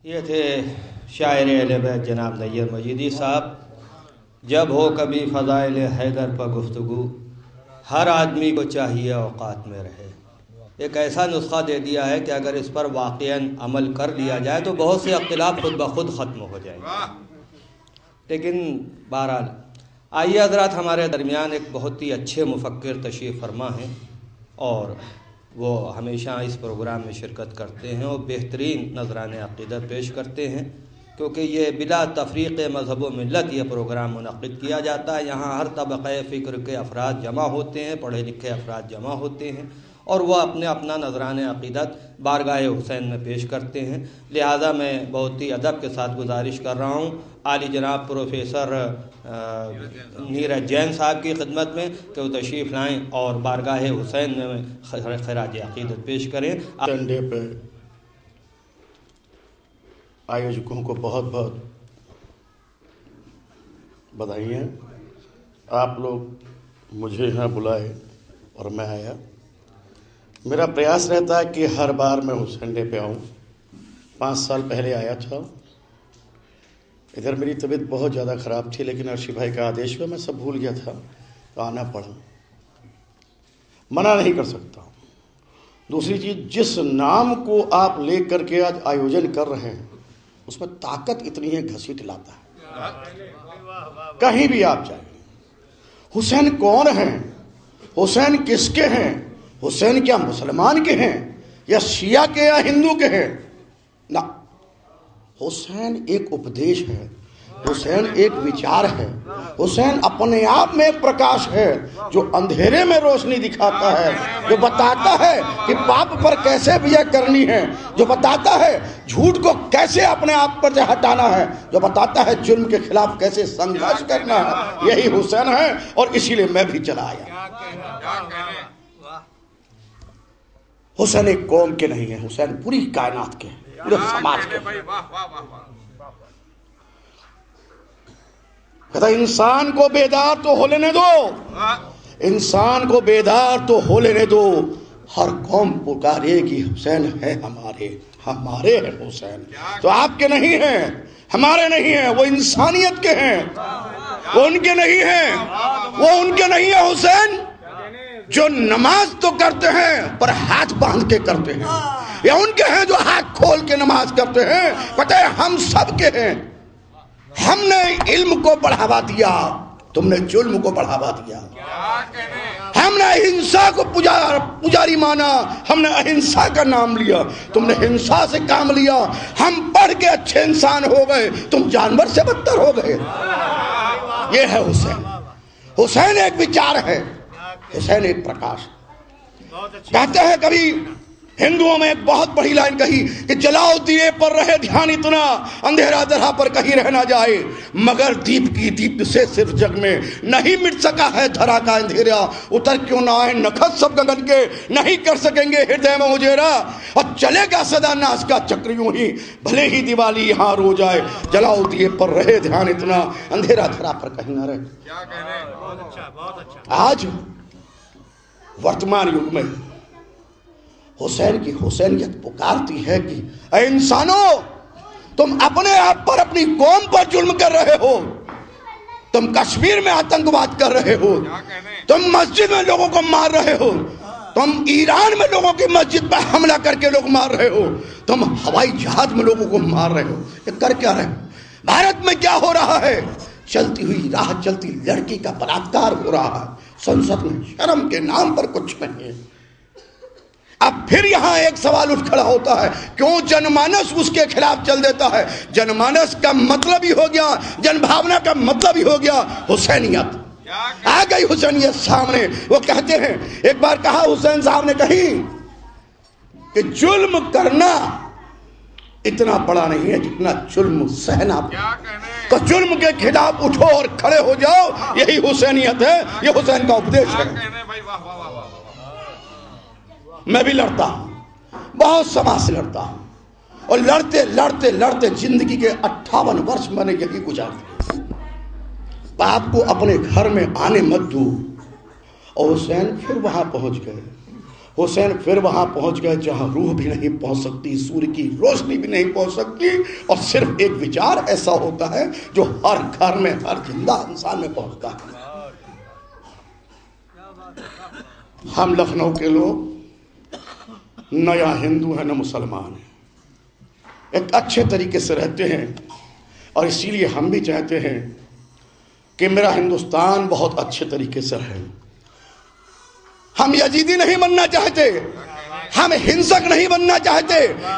یہ تھے شاعر اہل بیت جناب نیر مجیدی صاحب. جب ہو کبھی فضائل حیدر پر گفتگو، ہر آدمی کو چاہیے اوقات میں رہے. ایک ایسا نسخہ دے دیا ہے کہ اگر اس پر واقعاً عمل کر لیا جائے تو بہت سے اختلاف خود بخود ختم ہو جائیں گے. لیکن بہرحال آئیے حضرات، ہمارے درمیان ایک بہت ہی اچھے مفکر تشریف فرما ہیں اور وہ ہمیشہ اس پروگرام میں شرکت کرتے ہیں اور بہترین نذران عقیدت پیش کرتے ہیں، کیونکہ یہ بلا تفریق مذہب و ملت یہ پروگرام منعقد کیا جاتا ہے. یہاں ہر طبقۂ فکر کے افراد جمع ہوتے ہیں، پڑھے لکھے افراد جمع ہوتے ہیں اور وہ اپنا نذران عقیدت بارگاہ حسین میں پیش کرتے ہیں. لہذا میں بہت ہی ادب کے ساتھ گزارش کر رہا ہوں عالی جناب پروفیسر نیرج جین صاحب کی خدمت میں کہ وہ تشریف لائیں اور بارگاہ حسین میں خراج عقیدت پیش کریں. ڈے پہ آیوجکوں کو بہت بہت بدھائیاں. آپ لوگ مجھے یہاں بلائے اور میں آیا. میرا پریاس رہتا ہے کہ ہر بار میں حسین ڈے پہ آؤں. 5 سال پہلے آیا تھا. ادھر میری طبیعت بہت زیادہ خراب تھی، لیکن ارشی بھائی کا آدیش میں سب بھول گیا تھا تو آنا پڑا. منع نہیں کر سکتا. دوسری چیز، جس نام کو آپ لے کر کے آج آیوجن کر رہے ہیں اس میں طاقت اتنی ہے، گھسیٹ لاتا ہے. کہیں بھی آپ جائیں. حسین کون ہیں؟ حسین کس کے ہیں؟ حسین کیا مسلمان کے ہیں یا شیعہ کے یا ہندو کے ہیں؟ نہ، حسین ایک اپدیش ہے، حسین ایک وچار ہے، حسین اپنے آپ میں ایک پرکاش ہے جو اندھیرے میں روشنی دکھاتا ہے، جو بتاتا ہے کہ پاپ پر کیسے وجے کرنی ہے، جو بتاتا ہے جھوٹ کو کیسے اپنے آپ پر سے ہٹانا ہے، جو بتاتا ہے جرم کے خلاف کیسے سنگھرش کرنا ہے. یہی حسین ہے اور اسی لیے میں بھی چلا آیا. حسین ایک قوم کے نہیں ہے، حسین پوری کائنات کے ہیں، پورے سماج کے ہیں. کہتا انسان کو بیدار تو ہو لینے دو، انسان کو بیدار تو ہو لینے دو. ہر قوم پکارے گی حسین ہے ہمارے، ہمارے ہیں حسین. تو آپ کے نہیں ہیں، ہمارے نہیں ہیں، وہ انسانیت کے ہیں. وہ ان کے نہیں ہیں، وہ ان کے نہیں ہیں. حسین جو نماز تو کرتے ہیں پر ہاتھ باندھ کے کرتے ہیں، یا ان کے ہیں جو ہاتھ کھول کے نماز کرتے ہیں. پتہ ہے ہم سب کے ہیں. ہم نے علم کو بڑھاوا دیا، تم نے ظلم کو بڑھاوا دیا. ہم نے اہنسا کو پجاری مانا، ہم نے اہنسا کا نام لیا، تم نے ہنسا سے کام لیا. ہم پڑھ کے اچھے انسان ہو گئے، تم جانور سے بدتر ہو گئے. یہ ہے حسین. حسین ایک وچار ہے، حسین ایک پرکاش. کہتے ہیں کبھی ہندوؤں میں ایک بہت بڑی لائن کہی کہ جلاؤ دیے پر رہے دھیان اتنا، اندھیرا درہ پر کہیں رہ نہ جائے. مگر دیپ کی دیپ سے صرف جگ میں نہیں مٹ سکا ہے دھرا کا اندھیرا. اتر کیوں نہ آئے نکھت سب گگن کے، نہیں کر سکیں گے ہردے میں اجیرا. اور چلے گا سدا ناس کا چکر یوں ہی، بھلے ہی دیوالی یہاں رو جائے. جلاؤ دیے پر رہے دھیان اتنا، اندھیرا دھرا پر کہیں نہ رہے. آج ورتمان یگ میں حسین کی حسینیت پکارتی ہے کہ اے انسانوں، تم اپنے آپ پر، اپنی قوم پر ظلم کر رہے ہو. تم کشمیر میں آتنکواد کر رہے ہو، تم مسجد میں لوگوں کو مار رہے ہو، تم ایران میں لوگوں کی مسجد پر حملہ کر کے لوگ مار رہے ہو، تم ہوائی جہاز میں لوگوں کو مار رہے ہو. یہ کر کیا رہے ہو؟ بھارت میں کیا ہو رہا ہے؟ چلتی ہوئی راہ چلتی لڑکی کا بلاತ್ಕಾರ ہو رہا ہے. سنسد میں شرم کے نام پر کچھ نہیں ہے. اب پھر یہاں ایک سوال اٹھ کھڑا ہوتا ہے، کیوں جن مانس اس کے خلاف چل دیتا ہے؟ جن مانس کا مطلب ہی ہو گیا، جن بھاونا کا مطلب ہی ہو گیا حسینیت. آ گئی حسینیت سامنے. وہ کہتے ہیں، ایک بار کہا حسین صاحب نے کہی کہ ظلم کرنا اتنا بڑا نہیں ہے جتنا ظلم سہنا. تو ظلم کے خلاف اٹھو اور کھڑے ہو جاؤ، یہی حسینیت ہے، یہ حسین کا اپدیش ہے. میں بھی لڑتا ہوں، بہت سماج سے لڑتا ہوں، اور لڑتے لڑتے لڑتے زندگی کے 58 ورش میں نے یہی گزار دیے. باپ کو اپنے گھر میں آنے مت دو. اور حسین پھر وہاں پہنچ گئے. حسین پھر وہاں پہنچ گئے جہاں روح بھی نہیں پہنچ سکتی، سورج کی روشنی بھی نہیں پہنچ سکتی، اور صرف ایک وچار ایسا ہوتا ہے جو ہر گھر میں، ہر زندہ انسان میں پہنچتا ہے۔ ہم لکھنؤ کے لوگ نہ یا ہندو ہیں نہ مسلمان ہیں، ایک اچھے طریقے سے رہتے ہیں، اور اسی لیے ہم بھی چاہتے ہیں کہ میرا ہندوستان بہت اچھے طریقے سے رہے۔ ہم یزیدی نہیں بننا چاہتے، ہم ہنسک نہیں بننا چاہتے،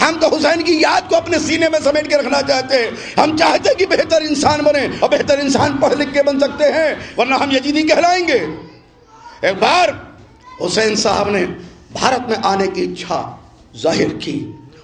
ہم تو حسین کی یاد کو اپنے سینے میں سمیٹ کے رکھنا چاہتے ہیں۔ ہم چاہتے کہ بہتر انسان بنے، اور بہتر انسان پڑھ لکھ کے بن سکتے ہیں، ورنہ ہم یزیدی کہلائیں گے۔ ایک بار حسین صاحب نے بھارت میں آنے کی اچھا ظاہر کی،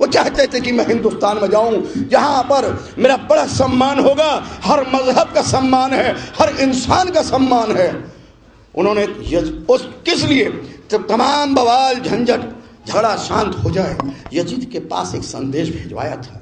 وہ چاہتے تھے کہ میں ہندوستان میں جاؤں جہاں پر میرا بڑا سمان ہوگا، ہر مذہب کا سمان ہے، ہر انسان کا سمان ہے۔ انہوں نے کس لیے تمام بوال جھنجٹ جھگڑا شانت ہو جائے، یزید کے پاس ایک سندیش بھیجوایا تھا،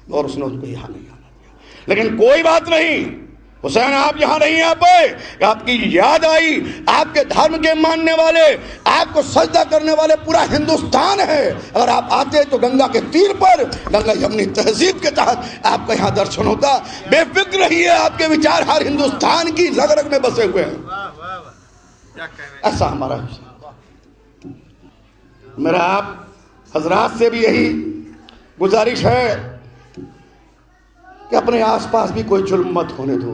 اور اس نے اس کو یہاں نہیں آنا دیا۔ لیکن کوئی بات نہیں، حسین آپ یہاں نہیں آ پائے، آپ کی یاد آئی، آپ کے دھرم کے ماننے والے، آپ کو سجدہ کرنے والے پورا ہندوستان ہے، اگر آپ آتے تو گنگا کے تیر پر، گنگا یمنی تہذیب کے تحت آپ کا یہاں درشن ہوتا۔ بے فکر رہیے، آپ کے وچار ہر ہندوستان کی رگ رگ میں بسے ہوئے ہیں۔ ایسا ہمارا میرا آپ حضرات سے بھی یہی گزارش ہے کہ اپنے آس پاس بھی کوئی ظلم مت ہونے دو،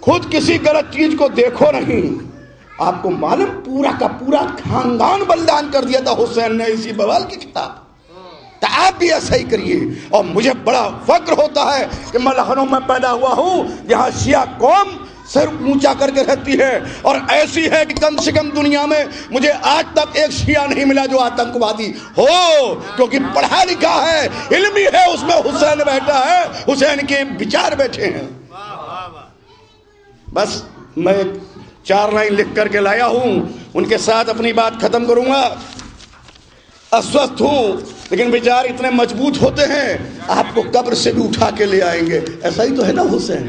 خود کسی غلط چیز کو دیکھو نہیں۔ آپ کو معلوم پورا کا پورا خاندان بلیدان کر دیا تھا حسین نے اسی بوال کی خلاف، تو آپ بھی ایسا ہی کریے۔ اور مجھے بڑا فخر ہوتا ہے کہ میں لکھنؤ میں پیدا ہوا ہوں، جہاں شیعہ قوم سر اونچا کر کے رہتی ہے، اور ایسی ہے کہ کم سے کم دنیا میں مجھے آج تک ایک شیعہ نہیں ملا جو آتنکوادی ہو، کیونکہ پڑھا لکھا ہے، علمی ہے، اس میں حسین بیٹھا ہے، حسین کے وچار بیٹھے ہیں۔ بس میں 4 لائن لکھ کر کے لایا ہوں، ان کے ساتھ اپنی بات ختم کروں گا۔ اسوستھ ہوں لیکن وچار اتنے مضبوط ہوتے ہیں آپ کو قبر سے بھی اٹھا کے لے آئیں گے، ایسا ہی تو ہے نا حسین۔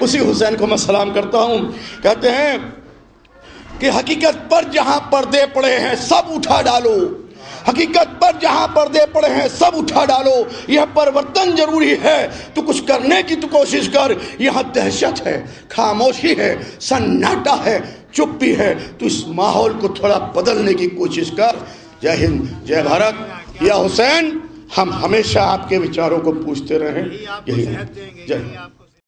اسی حسین کو میں سلام کرتا ہوں۔ کہتے ہیں کہ حقیقت پر جہاں پردے پڑے ہیں سب اٹھا ڈالو، حقیقت پر جہاں پردے پڑے ہیں سب اٹھا ڈالو، یہ پرورتن ضروری ہے، تو کچھ کرنے کی تو کوشش کر، یہاں دہشت ہے، خاموشی ہے، سناٹا ہے، چپی ہے، تو اس ماحول کو تھوڑا بدلنے کی کوشش کر۔ جے ہند، جے بھارت۔ یا حسین، ہم ہمیشہ آپ کے وچاروں کو پوچھتے رہیں۔ یہی جے